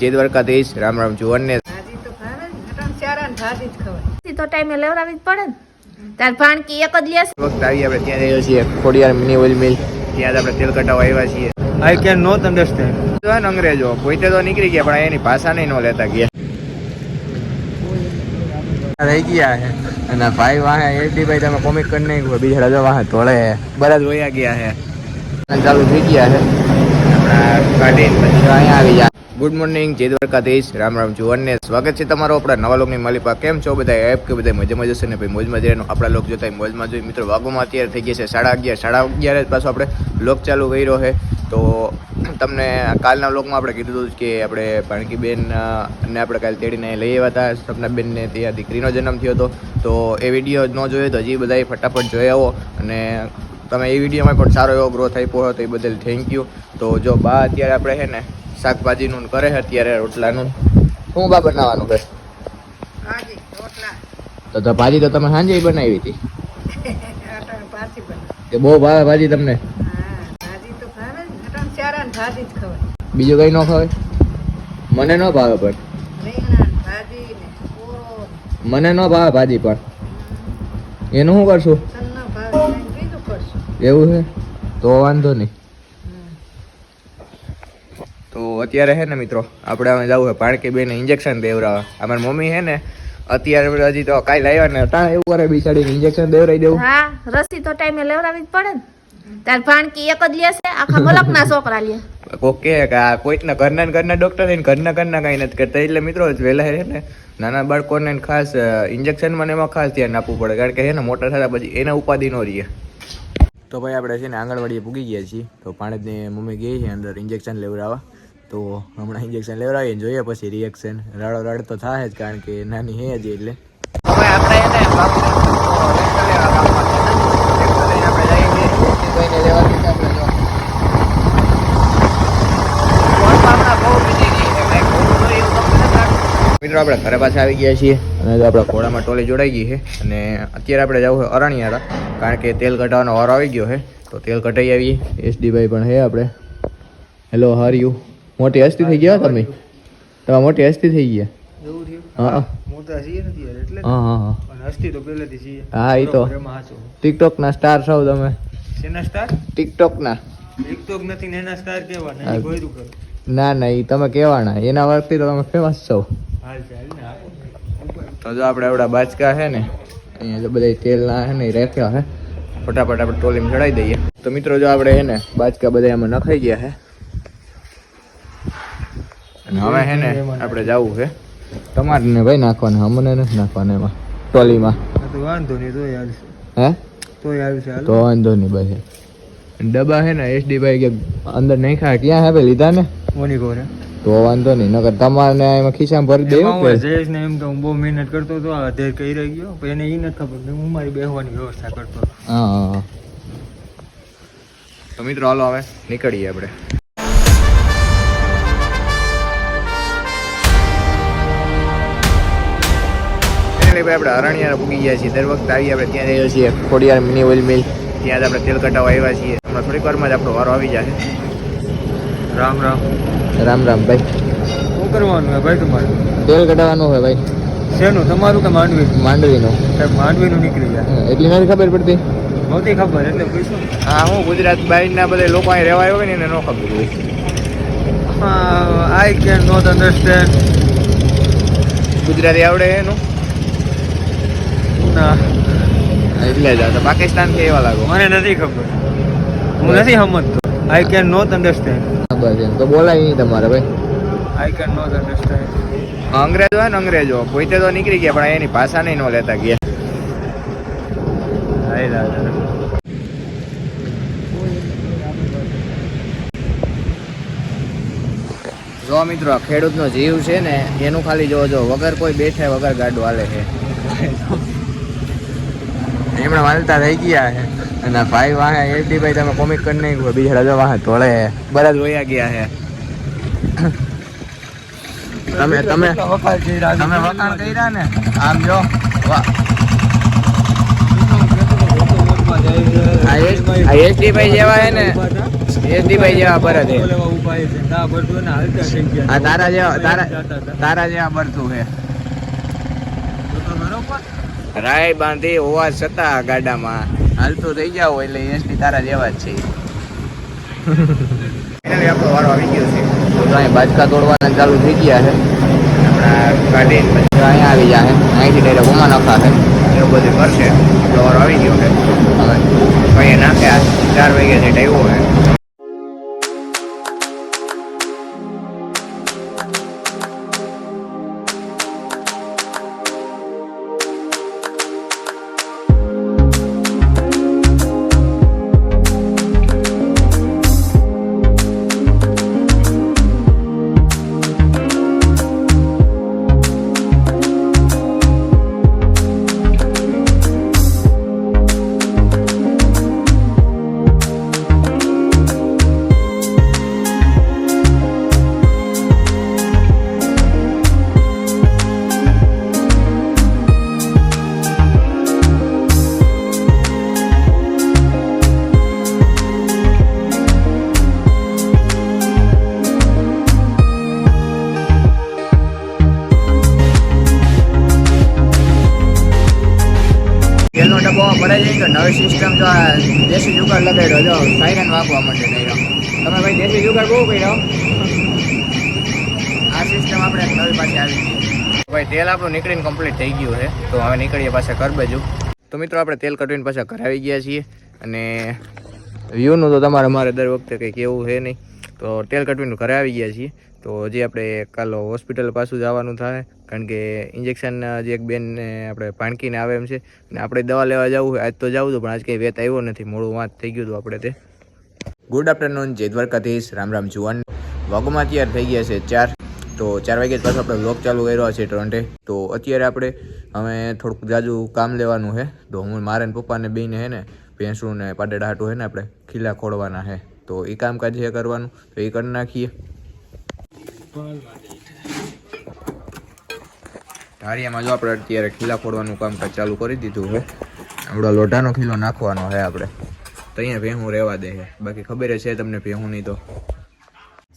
જય દ્વારકાધીશ. રામ રામ જુવાનને તો ટાઈમે લેવડાવી જ પડે ને. તાર ભાણકી એક જ લેશે. વખત આવી આપણે ત્યાં જઈએ છીએ ખોડિયાર મિની ઓઇલ મિલ. ત્યાં આપણે તેલ કટાવવા આવ્યા છીએ. I can not understand. તો ને અંગ્રેજો પોતે તો નીકળી ગયા પણ એની ભાષા નહીં નો લેતા ગયા રહી ગયા હે. અને ભાઈ વાહે એડી ભાઈ તમે કોમિક કરી નાખ્યું. બીજા જો વાહે તોડે બધા જ વયા ગયા હે. ચાલુ થઈ ગયા હે આપણા ગાડી પછી અહીંયા આવી જાય. ગુડ મોર્નિંગ, જય દ્વારકાધીશ. રામ રામ જુવાનને સ્વાગત છે તમારો આપણા નવા લોકની માલિપા. કેમ છો બધા? એપ કે બધા મજામાં જશે ને ભાઈ મોજમાં જઈને આપણા લોક જોતા મોજમાં જોઈ. મિત્રો વાગોમાં અત્યારે થઈ ગયા છે 11:30. 11:30 પાછો આપણે લોક ચાલુ કર્યો છે. તો તમને કાલના વ્લોગમાં આપણે કીધું હતું કે આપણે ભાણકીબેન ને આપણે કાલે તેડીને લઈ આવ્યા હતા. સપનાબેનને ત્યાં દીકરીનો જન્મ થયો હતો. તો એ વિડીયો ન જોયો તો હજી બધા ફટાફટ જોઈ આવો. અને તમે એ વિડીયોમાં પણ સારો એવો ગ્રોથ આપ્યો હોય તો એ બદલ થેન્ક યુ. તો જો બા અત્યારે આપણે છે ને શાકભાજીનું કરે છે અત્યારે રોટલાનું. શું બા બનાવવાનું છે? તો ભાજી તો તમે સાંજે બનાવી હતી કે બહુ ભાવે ભાજી તમને? બીજું કઈ ન ખવાય? મને ન ભાવે પણ મને ન ભાવે ભાજી પણ એનું શું કરશું? એવું છે તો વાંધો નહીં. તો અત્યારે હે ને મિત્રો આપણે હવે જવું છે ભાણકીબેન ઇન્જેક્શન દેવડાવવા. અમારી મમ્મી હે ને અત્યારે હજી તો કાંઈ લાવ્યા ને ત્યાં એવું કરે બિચારીને ઇન્જેક્શન દેવડાવી દેવું. હા, રસી તો ટાઈમે લેવડાવી જ પડે ને. તાર ભાણકી એક જ લેશે, આખા મલકના છોકરા લે. કોક કે આ કોઈકના ઘરના ડોક્ટર થઈને ઘરના કાંઈ નથી કરતા. એટલે મિત્રો વહેલા છે ને નાના બાળકોને ખાસ ઇન્જેક્શનમાં એમાં ખાસ ધ્યાન આપવું પડે. કારણ કે છે ને મોટા થતા પછી એના ઉપાધિ ન રહીએ. તો ભાઈ આપણે છે ને આંગણવાડીએ પૂગી ગયા છીએ. તો પાણીની મમ્મી ગઈ છે અંદર ઇન્જેક્શન લેવડાવવા. તો હમણાં ઇન્જેક્શન લેવડાવીને જોઈએ પછી રિએક્શન. રાડો તો થાય જ કારણ કે નાની હે જ. એટલે હવે મિત્રો આપણે ઘરે પાછા આવી ગયા છીએ. અને આપણા ઘોડામાં ટોલી જોડાઈ ગઈ છે. અને અત્યારે આપણે જવું છે અરણિયારા કારણ કે તેલ કઢાવવાનો વારો આવી ગયો છે. તો તેલ કઢાઈ આવીએ. SD ભાઈ પણ છે આપણે. હેલો, હાર યુ? મોટી હસ્તી થઈ ગયા તમે મોટી હસ્તી થઈ ગયા. હા હા હા એ તો ટિકટોક ના સ્ટાર છો તમે. ટિકટોક ના ના ના એ તમે કેવાના એના વર્ગથી તો તમે ફેમસ છો. તો જો આપણે આવડા બાચકા છે ને અહીંયા જો બધા તેલ ના છે ને રાખ્યા છે. ફટાફટ આપણે ટોલીમાં ચડાવી દઈએ. તો મિત્રો જો આપણે છે ને બાચકા બધા એમાં નખાઈ ગયા છે. અને હવે છે ને આપણે જવું છે તમારે ને ભાઈ નાખવાના, અમને નથી નાખવાના એમાં ટોલીમાં. વાંધો નહીં હે તો તો વાંધો નહીં ભાઈ. ડબ્બા છે ને SD ભાઈ કે અંદર નહીં ખા ક્યાં હે ભાઈ લીધા ને તો વાંધો નહીં. નકર તમારે એમાં ખિસ્સામાં ભરી દેવું. જયેશ ને એમ તો હું બહુ મહેનત કરતો હતો. આ અધેર કહી રહી ગયો પણ એને એ નથી ખબર. હું મારી બેહવાની વ્યવસ્થા કરતો. હા તો મિત્રો હાલો હવે નીકળીએ આપણે. આપણે અરણિયારા પૂગી ગયા છીએ. દર વખત આવી આપણે ત્યાં જઈએ છીએ ખોડિયાર મિની ઓઇલ મિલ. ત્યાં આપણે તેલ કટાવવા આવ્યા છીએ. હમણાં થોડીક વારમાં જ આપણો વારો આવી જાય. રામ રામ રામ રામ ભાઈ. શું કરવાનું હે ભાઈ તમારે? તેલ કટાવવાનું હોય ભાઈ. શેનું તમારું કે માંડવી? માંડવીનું. માંડવીનું નીકળી જાય એટલી નથી ખબર પડતી. નહોતી ખબર એટલે પૂછ્યું. હા હું ગુજરાત બહારના બધા લોકો અહીં રહેવા આવ્યો હોય ને એને ન ખબર હોય. હા, I can not understand. Gujarati આવડે એનું? ના એટલે જ તો પાકિસ્તાન થી એવા લાગો. મને નથી ખબર, હું નથી સમજતો. I can not understand. બસ એમ તો બોલાય નહીં તમારે ભાઈ. I can not understand. અંગ્રેજો હે ને અંગ્રેજો પોતે તો નીકળી ગયા પણ એની ભાષા નહીં ન લેતા ગયા. જો મિત્રો ખેડૂતનો જીવ છે ને એનું ખાલી જો વગર કોઈ બેઠે વગર ગાડું હાલે છે. એમણે વાલતા થઈ ગયા છે. અને ભાઈ વાહે SD ભાઈ તમે કોમિક કરી નાખ્યું. બીજા જો વાહે તોડે બધા જ વયા ગયા છે. તમે વખાણ કર્યા ને આમ જો આ SD ભાઈ જેવા હે ને યશદીભાઈ જેવા બરદ છે. ઓલા ઊભા છે તા ભરતું ને હાલતા થઈ ગયા. આ તારા જેવા જાતા હતા. તારા જેવા બરતું છે. તો તો બરોબર. રાય બાંધી હોવા છતાં ગાડામાં હાલતું થઈ જાવ એટલે યશની તારા જેવા જ છે. ફાઇનલી આપણો વારો આવી ગયો છે. તો અહીં બાજકા તોડવાના ચાલુ થઈ ગયા છે. આપણા કાઢીને પછી અહીંયા આવી જાય અહીંથી ડાયરેક્ટ ઉમા નખા છે એવું બધું કરશે. આપણો વારો આવી ગયો છે. હવે કઈ નાખ્યા 4 વાગ્યા છે આવ્યો છે. તેલનો ડબ્બો ભરાઈ જાય તો નવી સિસ્ટમ જો આ દેશી જુગાડ લગાડ્યો જો સાયરન વાગવા માંડે કર્યો. તમે ભાઈ દેશી જુગાડ બહુ કર્યો. આ સિસ્ટમ આપણે નવી પાસે આવી ગઈ. ભાઈ તેલ આપણું નીકળીને કમ્પ્લીટ થઈ ગયું છે. તો હવે નીકળીએ પાછા ઘર બાજુ. તો મિત્રો આપણે તેલ કઢવીને પાછા ઘરે આવી ગયા છીએ. અને વ્યૂનું તો તમારે મારે દર વખતે કંઈ કેવું છે નહીં. તો તેલ કઢવીને ઘરે આવી ગયા છીએ. તો હજી આપણે કાલ હોસ્પિટલ પાછું જવાનું થાય કારણ કે ઇન્જેક્શન જે એક બેનને આપણે ભાણકીને આવે એમ છે અને આપણે દવા લેવા જવું હોય આજ તો જવું હતું પણ આજ કંઈ વેત આવ્યો નથી. મોડું વાત થઈ ગયું હતું આપણે તે. ગુડ આફ્ટરનૂન, જય દ્વારકાધીશ, રામ રામ જુવાન. વાગોમાં તૈયાર થઈ ગયા છે 4. તો 4 વાગ્યા પાછું આપણે વ્લોગ ચાલુ કર્યો છે ટ્રન્ટે. તો અત્યારે આપણે હવે થોડુંક જાજુ કામ લેવાનું છે. તો હું મારે ને પપ્પાને બેને હે ને ભેંસું ને પાડેડા હાટું હે ને આપણે ખીલા ખોડવાના છે. તો એ કામકાજ છે કરવાનું તો એ કરી નાખીએ. ધારિયામાં જો આપણે અત્યારે ખીલા ખોડવાનું કામકાજ ચાલુ કરી દીધું છે. આપણો લોઢાનો ખીલો નાખવાનો છે આપણે. તો અહીંયા ભેહું રહેવા દે છે. બાકી ખબર છે તમને ભેહું નહીં તો.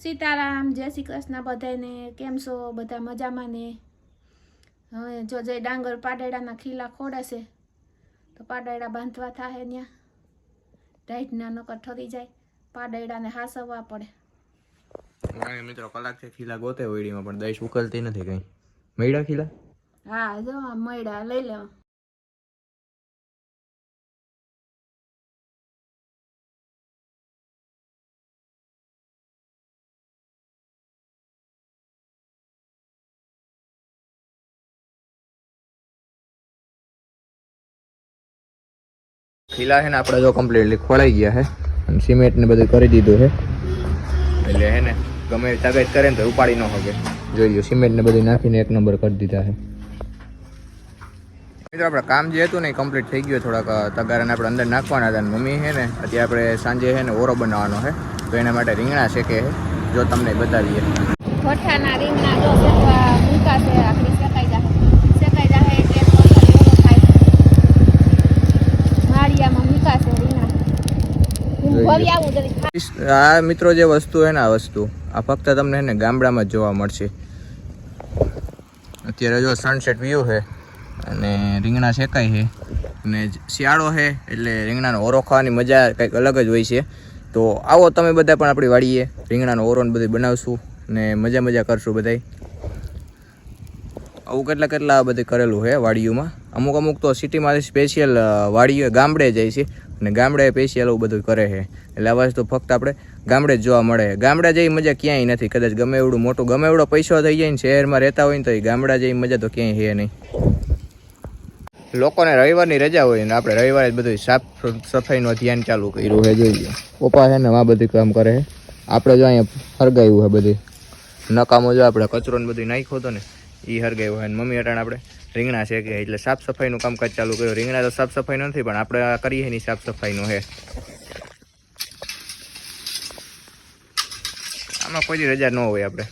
સીતારામ, જય શ્રી કૃષ્ણ બધાને. કેમ છો બધા? મજામાં ને? હવે જો જે ડાંગર પાડેડાના ખીલા ખોડે છે તો પાડેડા બાંધવા થાય ત્યાં ટાઈટના નકર ઠરી જાય. પાડેડાને હાસવવા પડે. મિત્રો કલાકથી ખીલા ગોતે ઓઈડીમાં પણ દહીં ઉકલતી નથી કઈ. મળ્યા ખીલા? હા જો મળ્યા, લઈ લેવા. ખીલા છે ને આપણે જો કમ્પ્લીટલી ખોળાઈ ગયા છે અને સિમેન્ટ ને બધું કરી દીધું છે એટલે હે ને ગમે એવી તાકાત કરે ને તો ઉપાડી ન શકે. જોઈ લો સિમેન્ટ ને બધું નાખીને 1 નંબર કરી દીધા છે. મિત્રો આપણે કામ જે હતું ને એ કમ્પ્લીટ થઈ ગયું. થોડાક તગારાને આપણે અંદર નાખવાના હતા. મમ્મી છે ને અત્યારે આપણે સાંજે છે ને ઓરો બનાવવાનો છે તો એના માટે રીંગણા શેકે છે. જો તમને બતાવીએ ભઠ્ઠાના રીંગણા જો શેકવા મૂકા છે. આખરી શેકાઈ જાય એટલે ઓરો થાય. માળિયામાં મૂકા છે રીંગણા. હું ભરી આવું જરી. આ મિત્રો જે વસ્તુ છે ને આ વસ્તુ આ ફક્ત તમને છે ને ગામડામાં જ જોવા મળશે. અત્યારે જો સનસેટ વ્યૂ છે અને રીંગણા શેકાય છે અને શિયાળો છે એટલે રીંગણાનો ઓરો ખાવાની મજા કંઈક અલગ જ હોય છે. તો આવો તમે બધા પણ આપણી વાડીએ રીંગણાનો ઓરો ને બધું બનાવશું ને મજા કરશું બધાય. આવું કેટલા બધું કરેલું છે વાડીઓમાં. અમુક તો સિટીમાંથી સ્પેશિયલ વાડીઓ ગામડે જાય છે અને ગામડે સ્પેશિયલ આવું બધું કરે છે. એટલે આ વસ્તુ ફક્ત આપણે ગામડે જ જોવા મળે. ગામડા જેવી મજા ક્યાંય નથી. કદાચ ગમે એવડું મોટું ગમે એવડો પૈસો થઈ જાય ને શહેરમાં રહેતા હોય ને તો એ ગામડા જેવી મજા તો ક્યાંય છે નહીં. લોકોને રવિવારની રજા હોય ને આપણે રવિવારે જ બધું સાફ સફાઈનું ધ્યાન ચાલુ કર્યું છે. જોઈએ પપ્પા છે ને આ બધું કામ કરે છે. આપણે જો અહીંયા હરગાયું છે બધું નકામો જો આપણે કચરો ને બધું નાખ્યો હતો ને એ હરગાયું હોય. મમ્મી અટાણે આપણે રીંગણા શેકે એટલે સાફ સફાઈનું કામકાજ ચાલુ કર્યું. રીંગણા તો સાફ સફાઈ નથી પણ આપણે કરીએ એની સાફ સફાઈનું છે. આમાં કોઈ રજા ન હોય આપણે